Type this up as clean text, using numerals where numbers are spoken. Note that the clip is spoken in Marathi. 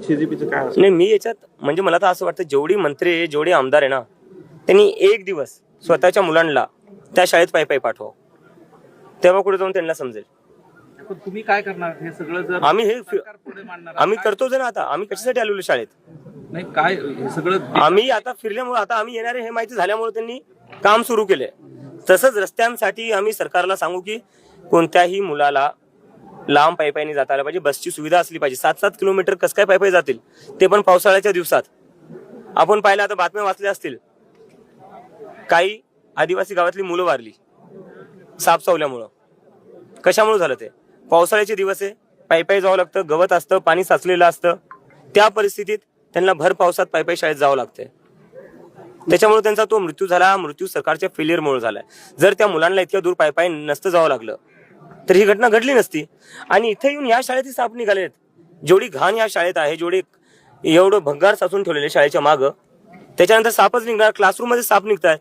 CGPचं काय असतं? नाही, मी याच्यात म्हणजे मला तर असं वाटतं जेवढी मंत्री आहे, जेवढे आमदार आहे ना, त्यांनी एक दिवस स्वतःच्या मुलांना त्या शाळेत पायी पाठवा, तेव्हा कुठे जाऊन त्यांना समजेल. पण तुम्ही काय करणार हे सगळं जर आम्ही हे सरकार पुढे मांडणार आम्ही करतोच ना. आता आम्ही कशासाठी आलेलो शाळेत? नाही काय हे सगळं आम्ही आता फिरल्यामुळे, आता आम्ही येणारे हे माहिती झाल्यामुळे त्यांनी काम सुरू केले. तसंच रस्त्यांसाठी आम्ही सरकारला सांगू की कोणत्याही मुलाला लांब पायी जाता आलं पाहिजे, बसची सुविधा असली पाहिजे. 7-7 किलोमीटर कसं काय पायी जातील, ते पण पावसाळ्याच्या दिवसात. आपण पाहिलं, आता बातम्या वाचल्या असतील, काही आदिवासी गावातली मुलं वारली साप चावल्यामुळं. कशामुळे झालं ते? पावसाळ्याचे दिवस आहे, पायी जावं लागतं, गवत असतं, पाणी साचलेलं असतं. त्या परिस्थितीत त्यांना भर पावसात पायी शाळेत जावं लागतंय. त्याच्यामुळे त्यांचा तो मृत्यू झाला. मृत्यू सरकारच्या फेलियरमुळे झालाय. जर त्या मुलांना इतक्या दूर पायी नसतं जावं लागलं तर ही घटना घडली नसती. आणि इथे येऊन या शाळेत साप निघालेत. जेवढी घाण या शाळेत आहे, जेवढे एवढं भंगार साचून ठेवलेले शाळेच्या मागं, त्याच्यानंतर सापच निघणार. क्लासरूम मध्ये साप निघतायत.